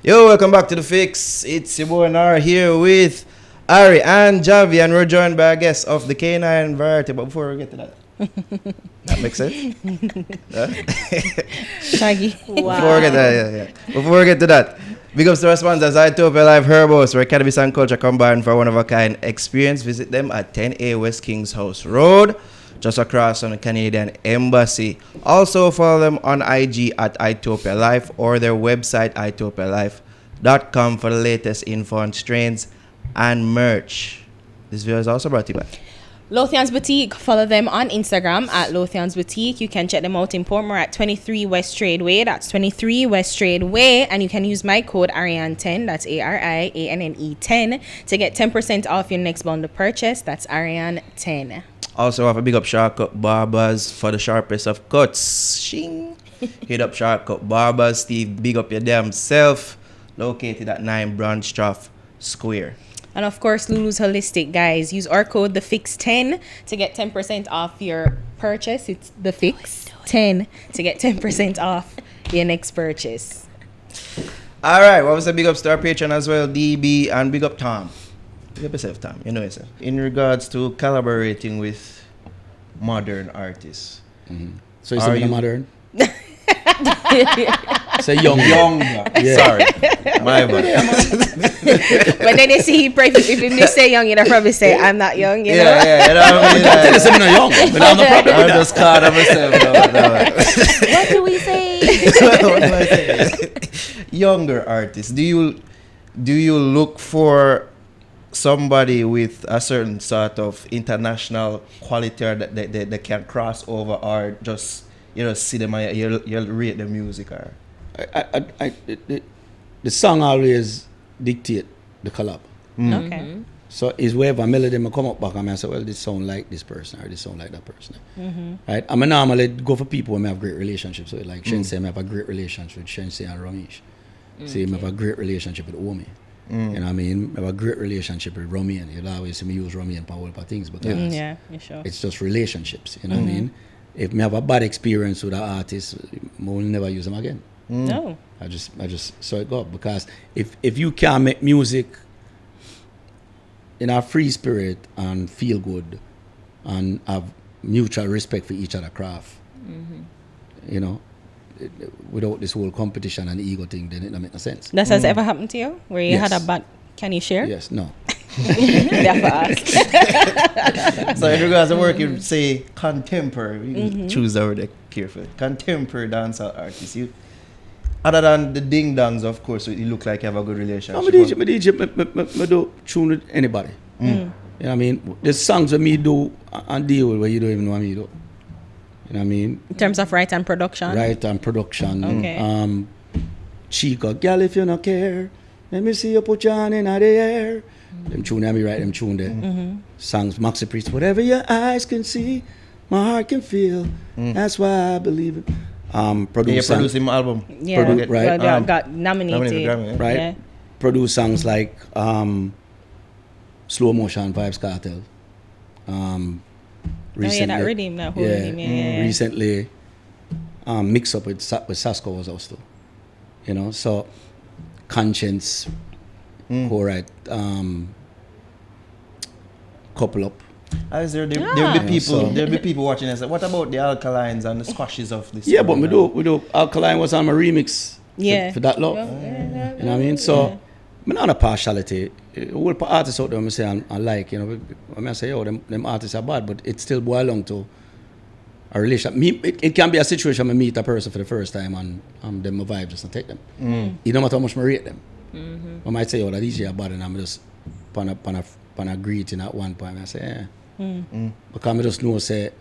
Yo, welcome back to The Fix. It's your boy Nara here with Ari and Javi, and we're joined by a guest of the K9 variety. But before we get to that, that makes sense? Shaggy. Wow. Before we get to that, big ups to our sponsors, Itopia Life Herbos, where cannabis and culture combine for one-of-a-kind experience. Visit them at 10A West Kings House Road, just across from the Canadian Embassy. Also follow them on IG at Itopia Life or their website itopialife.com for the latest info on strains and merch. This video is also brought to you by Lothian's Boutique. Follow them on Instagram at Lothian's Boutique. You can check them out in Portmore at 23 West Tradeway. That's 23 West Tradeway. And you can use my code Ariane10, that's ARIANNE 10, to get 10% off your next bundle purchase. That's Ariane10. Also have a big up Shortcut Barbers for the sharpest of cuts. Shing. Hit up Shortcut Barbers. Steve, big up your damn self. Located at 9 Bronstroff Square. And of course, Lulu's Holistic, guys. Use our code TheFix10 to get 10% off your purchase. It's TheFix10 to get 10% off your next purchase. All right, what was the big ups to our patron as well, DB, and big up Tom. Big up yourself, Tom. You know yourself. In regards to collaborating with modern artists. Mm-hmm. So you're saying modern? Say young. Yeah. Sorry. My bad. But then they see if you say young, you know, probably say I'm not young, you know? Yeah, you know what I mean? Tell us I'm not young. But I'm no problem with I'm just caught up myself. What do we say? What do I say? Younger artists. Do you look for somebody with a certain sort of international quality or that they can cross over, or just see them and you'll rate the music? Or the song always dictate the collab. Okay. So is wherever melody may come up back and I say, well, this sound like this person or this sound like that person. Right? I normally go for people who have great relationships with, like Shense, I have a great relationship with Shense and Ramesh. See, I have a great relationship with Omi. You know what I mean? I have a great relationship with Romian. You'll always see me use Romian for all of things, but it's just relationships. You know what I mean? If me have a bad experience with an artist, I will never use them again. No. I just saw it go, because if you can make music in a free spirit and feel good and have mutual respect for each other craft, you know, without this whole competition and ego thing, then it don't make no sense. That has ever happened to you? Where you had a bad... Can you share? Yes, no. Never asked. So in regards to work, you say contemporary. You choose the word carefully. Contemporary dancehall artists. You, other than the ding dongs, of course, you look like you have a good relationship. I do tune with anybody. You know what I mean? There's songs that me do and deal with where you don't even know what me do. You know what I mean? In terms of right and production? Right and production. Okay. Chica, girl, if you don't care, let me see you put your hand in the air. Them tune, me write them tune there. Songs, Maxi Priest, whatever your eyes can see, my heart can feel. That's why I believe it. You produce him album. Yeah, right. Got nominated. Grammy, right. Yeah. Produce songs like Slow Motion, Vibes Cartel. Recently, that rhythm, that whole rhythm. Yeah. Recently, mix up with Sasko was also, you know. So, Conscience, co-write, Couple Up. As there'll be people watching and say, what about the alkalines and the squashes of this? Yeah, but we do. Alkaline was on my remix. For that love. Yeah. You know what I mean? So, I'm not a partiality. All artists out there, I say I like, you know. I say, oh, them artists are bad, but it still boils along to a relationship. It can be a situation where I meet a person for the first time and then my vibe just not take them. You know how much I rate them. I might say, oh, that DJ are bad, and I'm just pan a greeting at one point. I say, because I just know, say,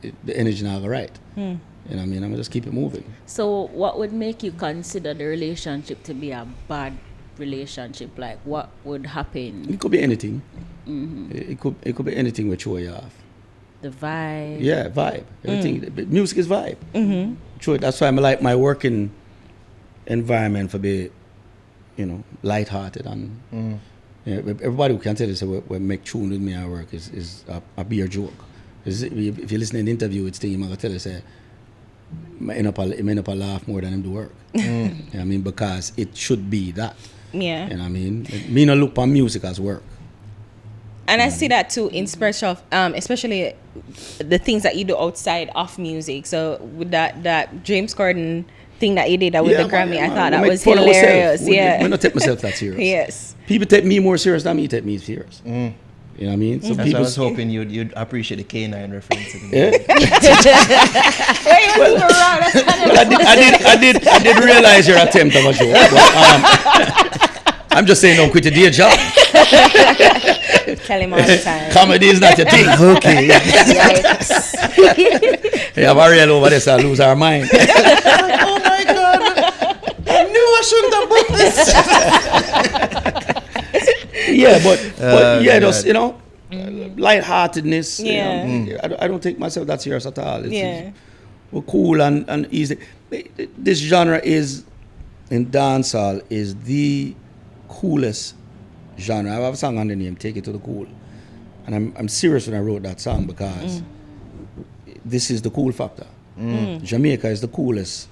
the energy not right. You know what I mean? I'm just keep it moving. So what would make you consider the relationship to be a bad relationship? Like, what would happen? It could be anything. It could be anything which way you off. The vibe. Yeah, vibe. Everything. Music is vibe. True. That's why I like my working environment for be, you know, lighthearted and everybody who can tell you say when make tune with me at work is a beer joke. If you listen to the interview, it's thing I'm gonna tell you say may end up a laugh more than him do work. You know what I mean? Because it should be that. Yeah. You know what I mean? Me not look on music as work. And I see that too in special, especially the things that you do outside of music. So with that James Corden thing that you did with the Grammy, I thought that was hilarious. I don't take myself that serious. Yes. People take me more serious than me take me serious. You know what I mean? So That's why I people was hoping you'd appreciate the K9 reference. Yeah. I did realize your attempt of a joke. But, I'm just saying, don't quit your day job. Tell him all the time. Comedy is not your thing. Okay. Yikes. You have Ariel over there, so I lose our mind. Oh my God. I knew I shouldn't have bought this. Yeah, but yeah, just, you know, lightheartedness. Yeah. You know, I don't take myself that serious at all. Yeah. We're cool and easy. This genre is, in dancehall, is the coolest genre. I have a song on the name, Take It to the Cool. And I'm serious when I wrote that song because this is the cool factor. Jamaica is the coolest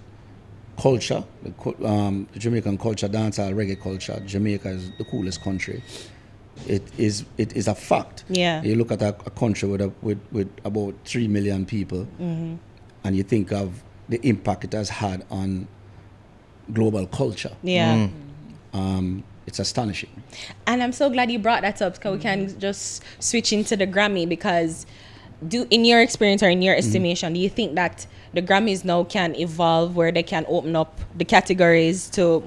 culture. The Jamaican culture, dancehall, reggae culture. Jamaica is the coolest country. It is a fact. Yeah. You look at a country with about 3 million people and you think of the impact it has had on global culture. Yeah. It's astonishing. And I'm so glad you brought that up because we can just switch into the Grammy because in your experience or in your estimation, do you think that the Grammys now can evolve where they can open up the categories to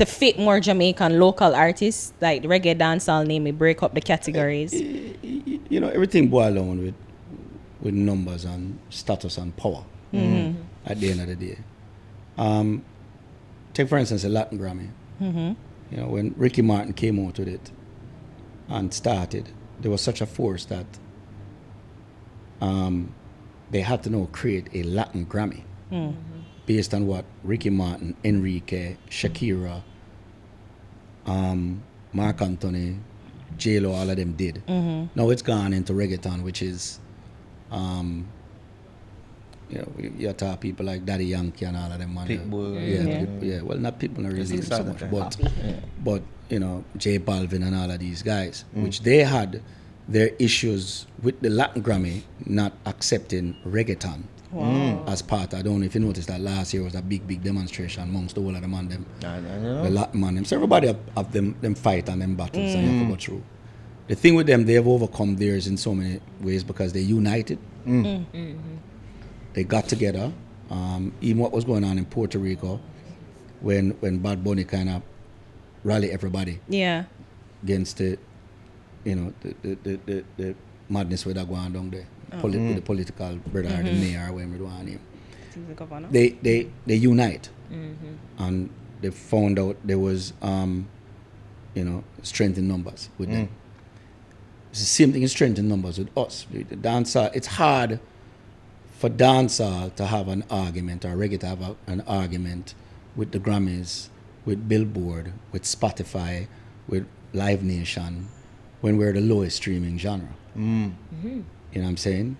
fit more Jamaican local artists like reggae, dancehall, name it, break up the categories? You know, everything boils down with numbers and status and power at the end of the day. Take for instance a Latin Grammy. You know, when Ricky Martin came out with it and started, there was such a force that they had to now create a Latin Grammy based on what Ricky Martin, Enrique, Shakira, Mark Anthony, J-Lo, all of them did. Now it's gone into reggaeton, which is, you know, you talk people like Daddy Yankee and all of them. Pitbull. Yeah. Well, not people not really so much, but you know, J Balvin and all of these guys, which they had their issues with the Latin Grammy not accepting reggaeton as part. I don't know if you noticed that last year was a big demonstration amongst the whole of them and them. The Latin man them. So everybody have them fight and them battles and you have to go through. The thing with them, they have overcome theirs in so many ways because they united. They got together. Even what was going on in Puerto Rico when Bad Bunny kind of rallied everybody against the, you know, the madness where they're going down there. With the political brother or the mayor or whatever we want him. They unite. And they found out there was you know, strength in numbers with them. It's the same thing in strength in numbers with us. The dancer, it's hard for dancehall to have an argument or reggae to have an argument with the Grammys, with Billboard, with Spotify, with Live Nation, when we're the lowest streaming genre. You know what I'm saying?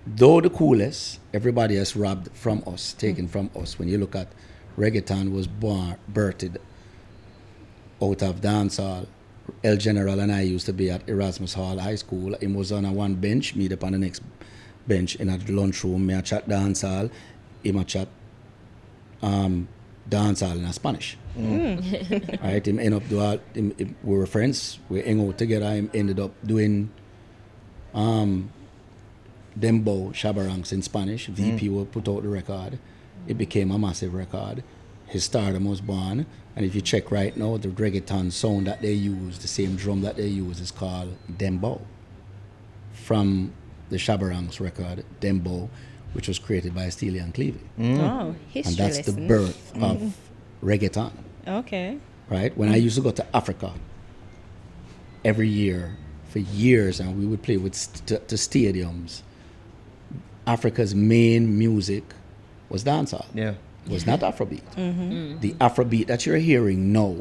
Though the coolest, everybody has robbed from us, taken from us. When you look at reggaeton was birthed out of dancehall. El General and I used to be at Erasmus Hall High School. He was on a one bench, me up on the next bench in a lunchroom. Me a chat dancehall, him a chat dancehall in a Spanish. Right? Him end up we were friends. We hang out together. Him ended up doing Dembo Shabarangs in Spanish. VP will put out the record. It became a massive record. His stardom was born. And if you check right now, the reggaeton sound that they use, the same drum that they use, is called Dembo. From the Shabarangs record, Dembo, which was created by Steely and Clevie. Oh, history And that's lesson. the birth of reggaeton. Okay. Right? When I used to go to Africa every year for years, and we would play with to stadiums, Africa's main music was dancehall. Was not Afrobeat. The Afrobeat that you're hearing now,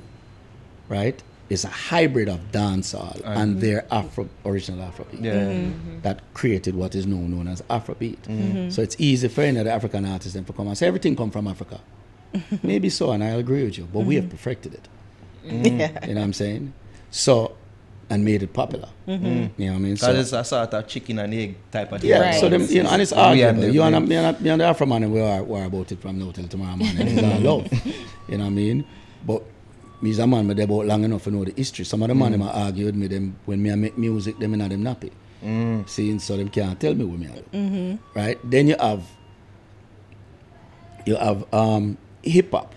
right, is a hybrid of dancehall and their original Afrobeat that created what is known as Afrobeat. So it's easy for any of the African artists then to come and say everything come from Africa. Maybe so, and I agree with you, but we have perfected it. Yeah. You know what I'm saying? So, and made it popular. You know what I mean? So it's a sort of chicken and egg type of thing. Yeah, Right. so them, you know, and it's We and arguable. them, You and me and the Afro man, we are about it from now till tomorrow morning. It's all love. You know what I mean? But me as a man, me there about long enough to know the history. Some of the man them argue with me them when me I make music, them in them nappy. See, so them can't tell me what me I do. Right? Then you have hip hop,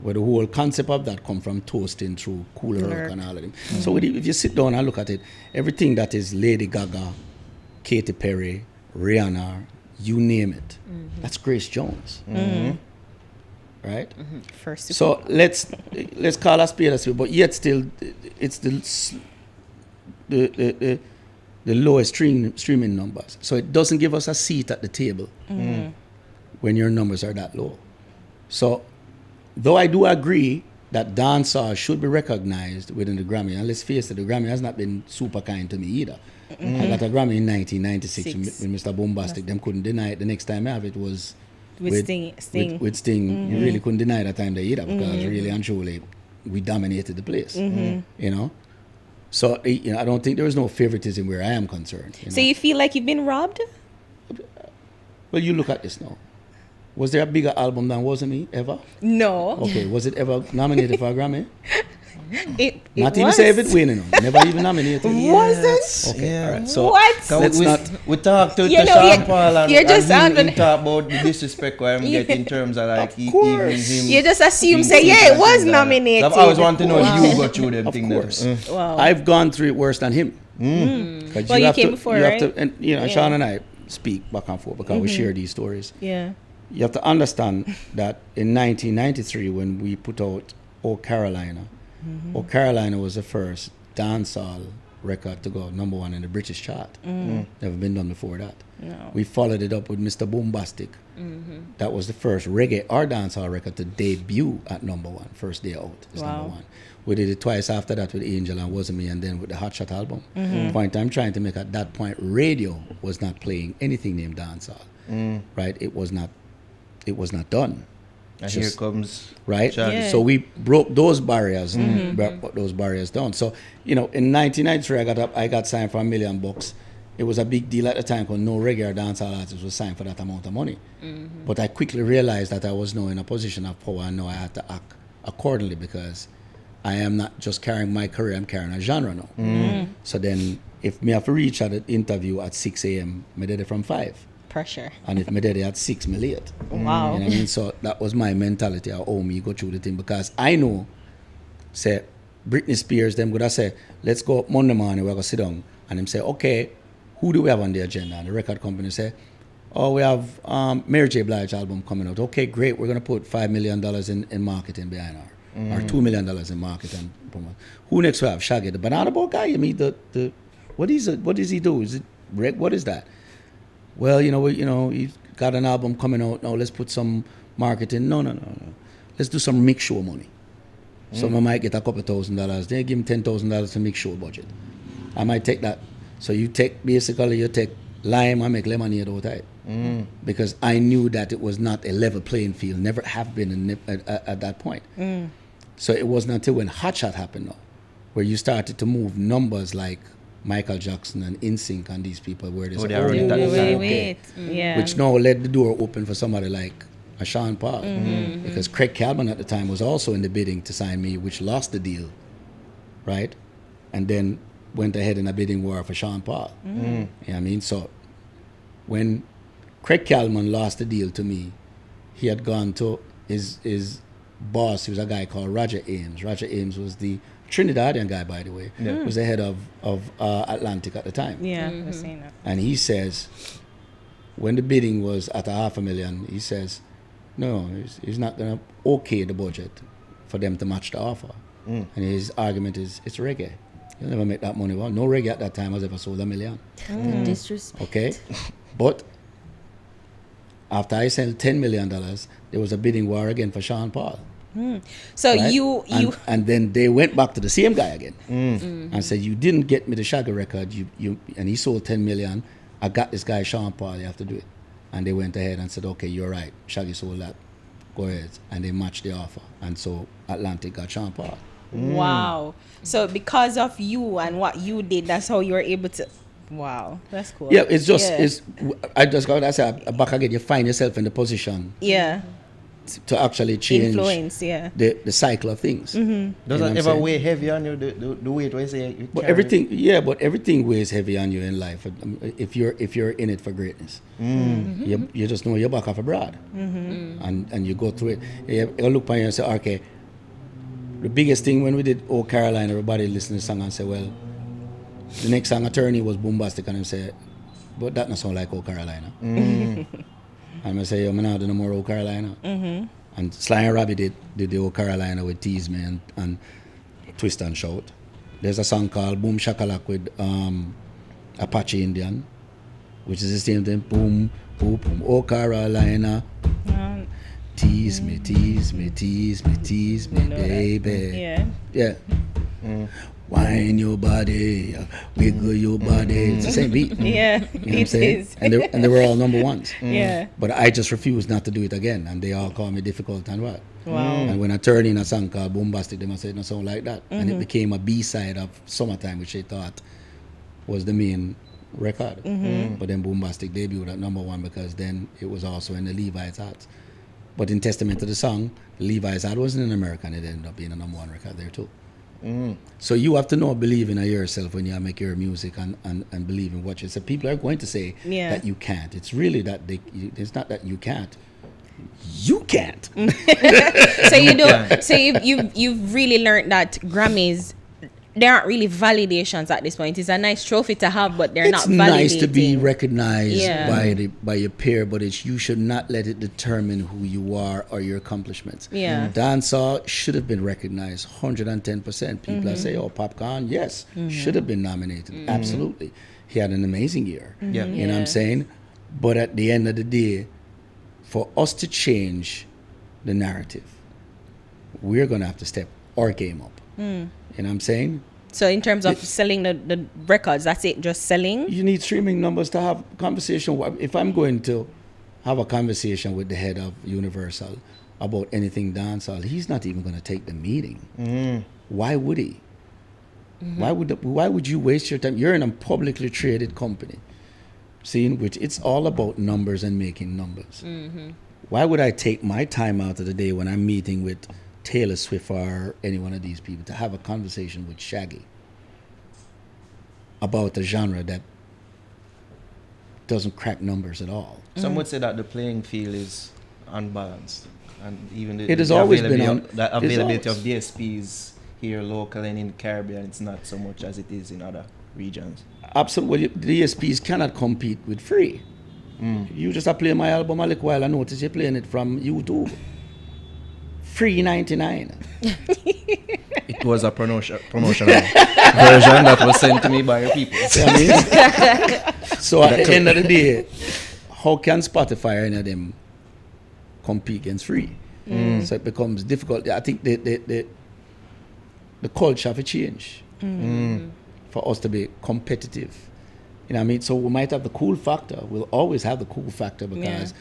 where the whole concept of that come from toasting through cooler work and all of them. So if you sit down and look at it, everything that is Lady Gaga, Katy Perry, Rihanna, you name it, that's Grace Jones. Right? First. So let's call a spade, but yet still it's the lowest streaming numbers. So it doesn't give us a seat at the table when your numbers are that low. So though I do agree that dancehall should be recognized within the Grammy, and let's face it, the Grammy has not been super kind to me either. I got a Grammy in 1996 with Mr. Bombastic. Them couldn't deny it. The next time I have it was With Sting. With Sting. You really couldn't deny that time there either, because really and truly we dominated the place. You know? So you know, I don't think there is no favoritism where I am concerned. You So know? you feel like you've been robbed? Well, you look at this now. Was there a bigger album than Wasn't Me ever? No. Okay, was it ever nominated for a Grammy? It Not even was. say if it winning. Never even nominated. Was it? Okay, all right. So What? let's not. We talk to You know, Sean you're- Paul and, you're just and having- him talk about the disrespect I'm getting in terms of like even course. him. You just assume, being say, seen yeah, as it was things like that. nominated. So I always want to know Wow. if you go through them Of things. course. Wow. I've gone through it worse than him. 'Cause Well, you have came to, before, you have right? to, and you know, Yeah. Sean and I speak back and forth because we share these stories. Yeah. You have to understand that in 1993, when we put out "Oh Carolina," "Oh Carolina" was the first dancehall record to go number one in the British chart. Never been done before that. No. We followed it up with Mr. Bombastic. That was the first reggae or dancehall record to debut at number one. First day out is Wow. number one. We did it twice after that with Angel and Wasn't Me, and then with the Hot Shot album. Point I'm trying to make at that point, radio was not playing anything named dancehall. Right? It was not done. And Just- here comes Right? Shaggy. Yeah. So we broke those barriers, brought those barriers down. So, you know, in 1993, I got signed for $1 million. It was a big deal at the time because no regular dancehall artist was signed for that amount of money. But I quickly realized that I was now in a position of power, and now I had to act accordingly, because I am not just carrying my career, I'm carrying a genre now. So then, if me have to reach at an interview at 6 a.m., me did it from 5. Pressure. And if me did it at 6, me late. Wow. You know what I mean? So that was my mentality of how me go through the thing, because I know, say, Britney Spears, them would have say, let's go up Monday morning, we're going to sit down. And them say, okay, who do we have on the agenda? And the record company say, oh, we have Mary J. Blige album coming out. Okay, great, we're going to put $5 million in marketing behind her. Or $2 million in marketing. Who next we have? Shaggy, the banana boat guy? You mean the what does he do? Is it what is that? Well, he's got an album coming out now. Let's put some marketing. No. Let's do some mix show money. So I might get a couple $1,000. They give him $10,000 to mix show budget. I might take that. So you take lime and make lemonade out of it. Because I knew that it was not a level playing field. Never have been at that point. So it wasn't until when Hot Shot happened, though, where you started to move numbers like Michael Jackson and NSYNC and these people, where they Oh, said, they are running that Wait. okay. Yeah. which now led the door open for somebody like a Sean Paul. Because Craig Calman at the time was also in the bidding to sign me, which lost the deal, right? And then went ahead in a bidding war for Sean Paul. You know what I mean? So when Craig Calman lost the deal to me, he had gone to his boss, he was a guy called Roger Ames. Roger Ames was the Trinidadian guy, by the way, was the head of Atlantic at the time. Yeah. I was saying that. And he says, when the bidding was at $500,000, he says, no, he's not going to okay the budget for them to match the offer. And his argument is, it's reggae. You'll never make that money. Well, no reggae at that time has ever sold $1 million. The disrespect. Okay? But after I sent $10 million, there was a bidding war again for Sean Paul. So right? you and then they went back to the same guy again and said, you didn't get me the Shaggy record, you and he sold 10 million. I got this guy Sean Paul, you have to do it. And they went ahead and said, okay, you're right, Shaggy sold that, go ahead. And they matched the offer, and so Atlantic got Sean Paul. Wow. So because of you and what you did, that's how you were able to. Wow, that's cool. Yeah, it's just Yeah. I just got to say back again, you find yourself in the position Yeah. to actually change Influence. Yeah. the cycle of things. Does You know that what I'm ever saying? weigh heavy on you? The weight where you say you But carry? everything weighs heavy on you in life. If you're in it for greatness, you just know you're back off abroad, and you go through it. You look upon you and say, okay. The biggest thing when we did Oh Caroline, everybody listened to the song and say, well, the next song Attorney was bombastic, and I say, but that not sound like Oh Carolina. And I say, yo, I'm not doing no more Oh Carolina. And Sly and Robbie did the Oh Carolina with Tease Me and Twist and Shout. There's a song called Boom Shakalak with Apache Indian, which is the same thing. Boom, boom, boom, Oh Carolina. Tease me, tease me, tease me, tease me, baby. Yeah. Yeah. Wine your body, wiggle your body. It's the same beat. Yeah. You know what I'm It saying? is. And they were all number ones. Yeah. But I just refused not to do it again, and they all call me difficult and what. Wow. And when I turned in a song called Bombastic, they must say, no sound like that. And it became a B-side of Summertime, which they thought was the main record. But then Bombastic debuted at number one because then it was also in the Levi's Hearts. But in testament to the song, Levi's Heart wasn't in America, and it ended up being a number one record there too. So you have to know, believe in yourself when you make your music and believe in what you say. People are going to say Yeah. that you can't. It's really that it's not that you can't. You can't. So you do. So you've really learned that Grammys, they aren't really validations at this point. It's a nice trophy to have, but they're not It's nice to validating. be recognized Yeah. by your peer, but you should not let it determine who you are or your accomplishments. Yeah. Dancehall should have been recognized 110%. People say, oh, Popcorn, yes, should have been nominated. Absolutely. He had an amazing year. Yeah. You know what I'm saying? But at the end of the day, for us to change the narrative, we're going to have to step our game up. You know what I'm saying? So in terms of selling the records, that's it, just selling? You need streaming numbers to have conversation. If I'm going to have a conversation with the head of Universal about anything dancehall, he's not even going to take the meeting. Why would he? Why would you waste your time? You're in a publicly traded company, seeing which it's all about numbers and making numbers. Why would I take my time out of the day when I'm meeting with Taylor Swift or any one of these people to have a conversation with Shaggy about a genre that doesn't crack numbers at all? Some would say that the playing field is unbalanced, and even It has always been the availability of always. DSPs here locally and in the Caribbean, it's not so much as it is in other regions. Absolutely. Well, the DSPs cannot compete with free. You just are playing my album a little while, I notice you're playing it from YouTube. Free 99. It was a promotional version that was sent to me by your people. See what I mean? So at the end of the day, how can Spotify or any of them compete against free? So it becomes difficult. I think the culture have to change for us to be competitive. You know what I mean? So we might have the cool factor. We'll always have the cool factor because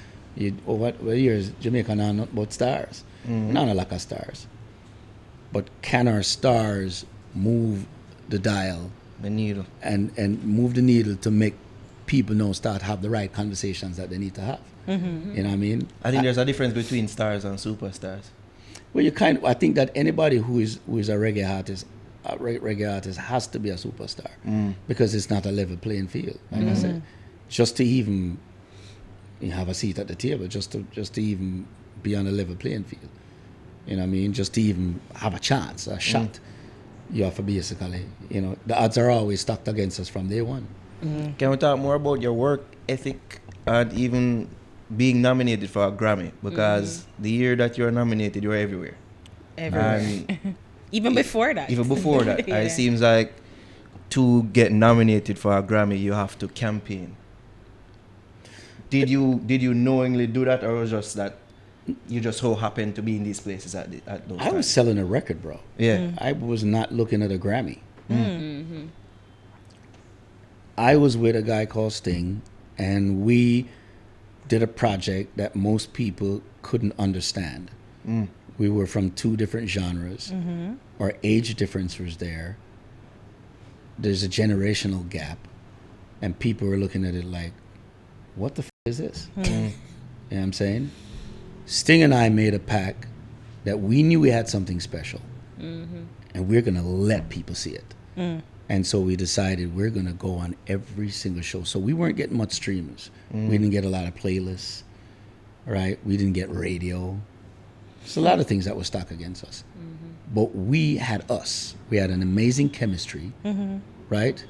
over the years, Jamaica are not but stars. Not a lack of stars. But can our stars move the dial The needle. and move the needle to make people know, start have the right conversations that they need to have? You know what I mean? I think there's a difference between stars and superstars. Well, I think that anybody who is a reggae artist has to be a superstar because it's not a level playing field. Like I said, just to even have a seat at the table, just to even be on a level playing field. You know what I mean? Just to even have a chance, a shot. You have to basically, the odds are always stacked against us from day one. Can we talk more about your work ethic and even being nominated for a Grammy? Because the year that you were nominated, you were everywhere. And Even before that. even before that, Yeah. it seems like to get nominated for a Grammy, you have to campaign. Did you knowingly do that, or was just that you just so happen to be in these places at those I times? was selling a record, bro. Yeah. I was not looking at a Grammy. I was with a guy called Sting, and we did a project that most people couldn't understand. We were from two different genres. Our age difference was there. There's a generational gap, and people were looking at it like, what the is this? You know what I'm saying? Sting and I made a pact that we knew we had something special, and we're going to let people see it. And so we decided we're going to go on every single show. So we weren't getting much streamers. We didn't get a lot of playlists, right? We didn't get radio. There's a lot of things that were stuck against us. But we had us. We had an amazing chemistry, right?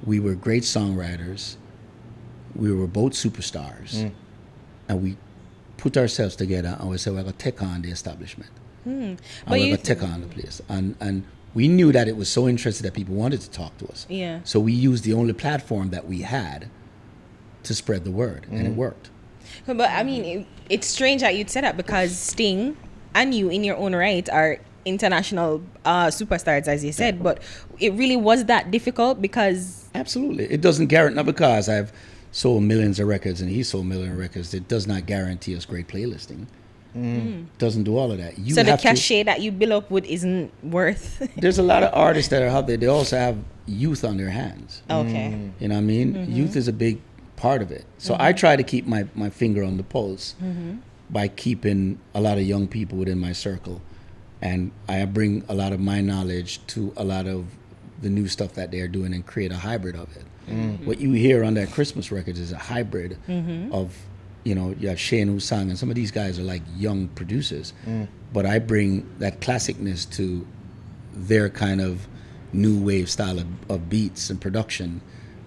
We were great songwriters. We were both superstars. And we put ourselves together and we said, we're going to take on the establishment. And But we're you going to take on the place. And we knew that it was so interesting that people wanted to talk to us. Yeah. So we used the only platform that we had to spread the word, and it worked. But I mean, it's strange that you'd say that because Sting and you, in your own right, are international superstars, as you said. But it really was that difficult because Absolutely. It doesn't guarantee, not because I've sold millions of records and he sold millions of records, it does not guarantee us great playlisting. Doesn't do all of that. You so the have to- cachet that you build up with isn't worth. There's a lot of artists that are out there. They also have youth on their hands. Okay. You know what I mean? Youth is a big part of it. So I try to keep my finger on the pulse by keeping a lot of young people within my circle. And I bring a lot of my knowledge to a lot of the new stuff that they're doing and create a hybrid of it. What you hear on that Christmas record is a hybrid of, you know, you have Shane who sang, and some of these guys are like young producers. But I bring that classicness to their kind of new wave style of beats and production,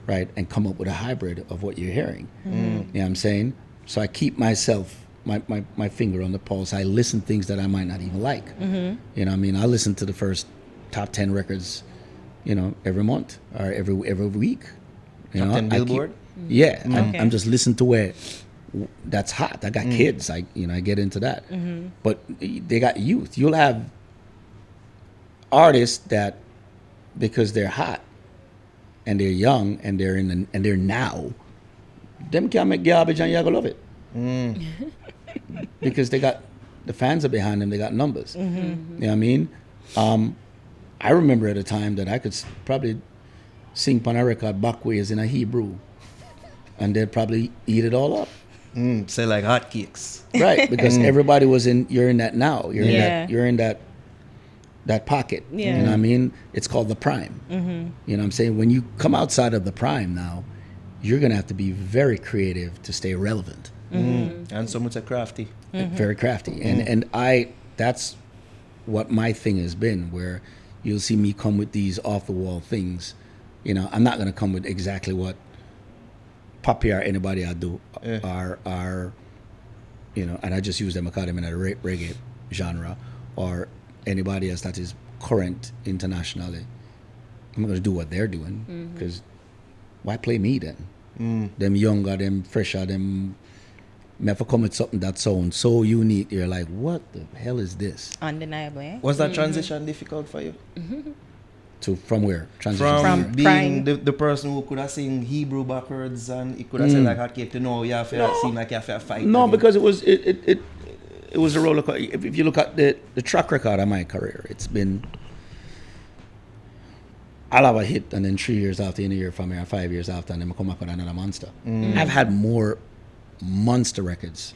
right? And come up with a hybrid of what you're hearing. You know what I'm saying? So I keep myself, my finger on the pulse. I listen to things that I might not even like. You know what I mean? I listen to the first top 10 records, you know, every month or every week. You Top know, 10 Billboard? Yeah, Okay. I'm just listening to where that's hot. I got kids. I get into that. But they got youth. You'll have artists that, because they're hot and they're young and they're now, them can't make garbage and you're gonna love it. Because they got the fans are behind them. They got numbers. You know what I mean? I remember at a time that I could probably sing on a record backwards in a Hebrew, and they'd probably eat it all up. Say like hotcakes. Right, because everybody was you're in that now. You're in that pocket. Yeah. You know what I mean? It's called the prime. You know what I'm saying? When you come outside of the prime now, you're gonna have to be very creative to stay relevant. And so much crafty. Very crafty. And that's what my thing has been, where you'll see me come with these off the wall things. You know, I'm not gonna come with exactly what Poppy or anybody I do are, you know, and I just use them, I call them in a reggae genre, or anybody else that is current internationally. I'm not gonna do what they're doing, because why play me then? Them younger, them fresher, them me have to come with something that sounds so unique. You're like, what the hell is this? Undeniably. Eh? Was that transition difficult for you? To from where? Transition From From being prime. the person who could have sing Hebrew backwards and he could have said like hotcake to know you have to seem like you have to fight. No, again. because it was a roller coaster. If you look at the track record of my career, it's been, I'll have a hit and then 3 years after, in a year from here, 5 years after, and then I come up with another monster. I've had more monster records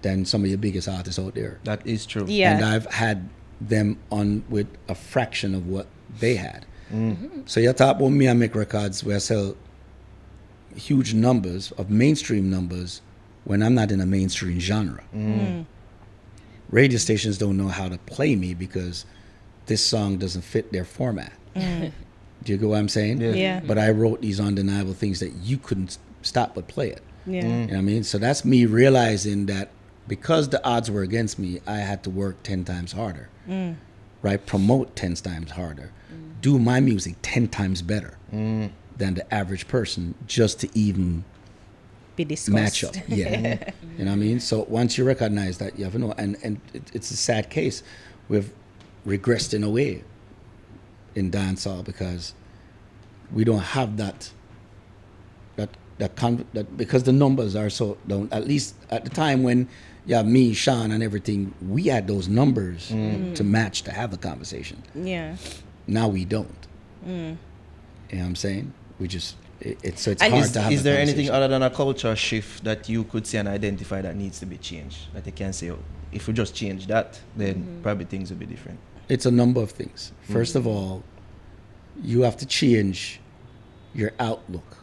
than some of your biggest artists out there. That is true. Yeah. And I've had them on with a fraction of what they had. So you talk about me, I make records where I sell huge numbers of mainstream numbers when I'm not in a mainstream genre. Radio stations don't know how to play me because this song doesn't fit their format. Do you get what I'm saying? Yeah. But I wrote these undeniable things that you couldn't stop but play it. Yeah. You know what I mean? So that's me realizing that because the odds were against me, I had to work 10 times harder, right? Promote 10 times harder, do my music 10 times better than the average person just to even be discussed. match up. Yeah. You know what I mean? So once you recognize that, you have to know. And it's a sad case. We've regressed in a way in dancehall because we don't have that because the numbers are so down. At least at the time when you have me, Sean, and everything, we had those numbers to match to have the conversation. Yeah. Now we don't. You know what I'm saying? We just it's And hard to have. Is the there anything conversation. other than a culture shift that you could see and identify that needs to be changed? That you can say, oh, if we just change that, then probably things will be different. It's a number of things. First of all, you have to change your outlook.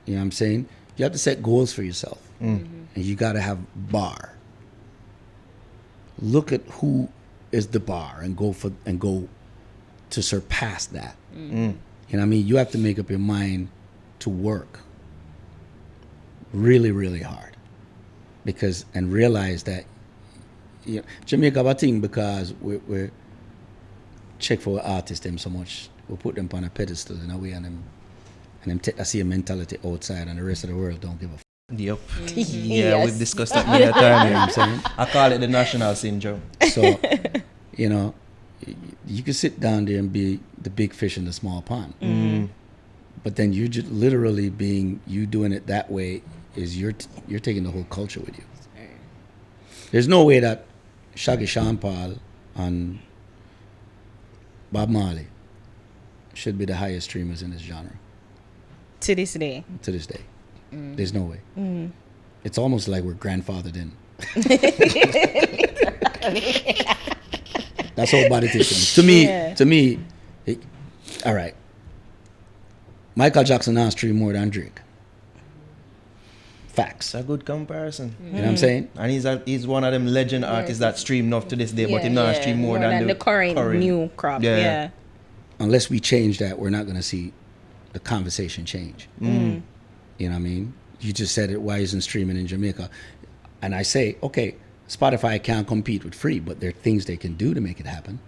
You know what I'm saying? You have to set goals for yourself. And you got to have bar. Look at who is the bar and go to surpass that. You know what I mean? You have to make up your mind to work really, really hard. And realize that Jamaica have a thing because we're check for artists them so much. We put them on a pedestal in a way and them I see a mentality outside and the rest of the world don't give a Yep. Yeah, Yes. we've discussed that many a time. You know what I'm saying? I call it the national syndrome. So, you can sit down there and be the big fish in the small pond. But then you just literally you doing it that way is you're taking the whole culture with you. There's no way that Shaggy, Sean Paul and Bob Marley should be the highest streamers in this genre To this day. to this day. There's no way. It's almost like we're grandfathered in. That's all body tissue. To me, all right. Michael Jackson now stream more than Drake. Facts. It's a good comparison. You know what I'm saying? And he's one of them legend artists that stream enough to this day, but Yeah, him not yeah. stream more than the current new crop. Yeah. Unless we change that, we're not going to see the conversation change. You know what I mean? You just said it. Why isn't streaming in Jamaica? And I say, okay, Spotify can't compete with free, but there are things they can do to make it happen.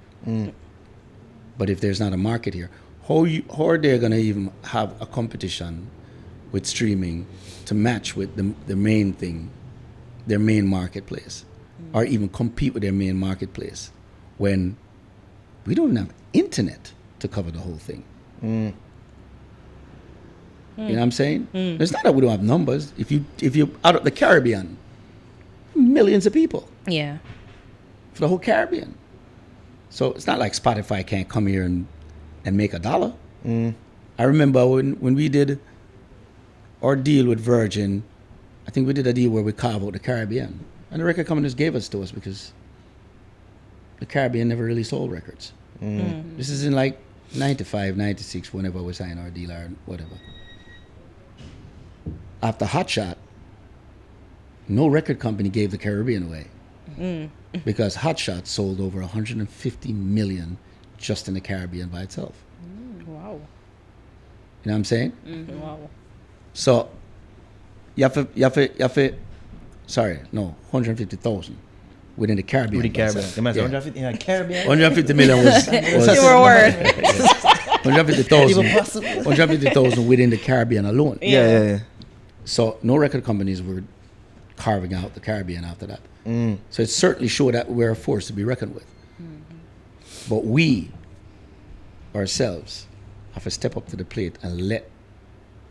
But if there's not a market here, how are they going to even have a competition with streaming to match with the main thing, their main marketplace, or even compete with their main marketplace when we don't have internet to cover the whole thing? You know what I'm saying? It's not that we don't have numbers. If you out of the Caribbean, millions of people Yeah. for the whole Caribbean. So it's not like Spotify can't come here and make $1. I remember when we did our deal with Virgin, I think we did a deal where we carved out the Caribbean. And the record companies gave us to us because the Caribbean never really sold records. This is in like 95, 96, whenever we signed our deal or whatever. After Hot Shot, no record company gave the Caribbean away because Hot Shot sold over 150 million just in the Caribbean by itself. Wow. You know what I'm saying? Wow. So you have to, sorry, no, 150,000 within the Caribbean. With the by Caribbean. itself. They might say Yeah. 150 in the Caribbean. 150 million was Your word. 150,000 Even possible. 150,000 within the Caribbean alone. Yeah. So no record companies were carving out the Caribbean after that. So it certainly showed that we're a force to be reckoned with. But we ourselves have to step up to the plate and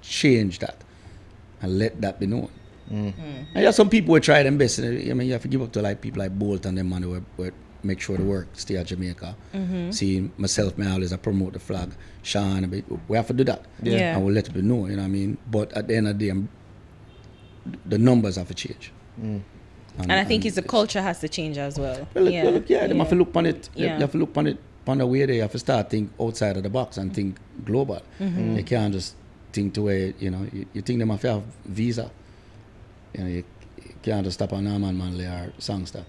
change that and let that be known. And yeah, some people will try their best. I mean, you have to give up to like people like Bolt and them man who make sure the work stay at Jamaica. See, myself, I always promote the flag. Sean, we have to do that. Yeah. And we'll let people know, you know what I mean? But at the end of the day, the numbers have to change. And I think the culture has to change as well. Well, they have to look on it. Yeah. You have to look on it on the way they have to start think outside of the box and think global. You can't just think to where, you think they must have visa. You can't just stop on Norman Manley or Songster.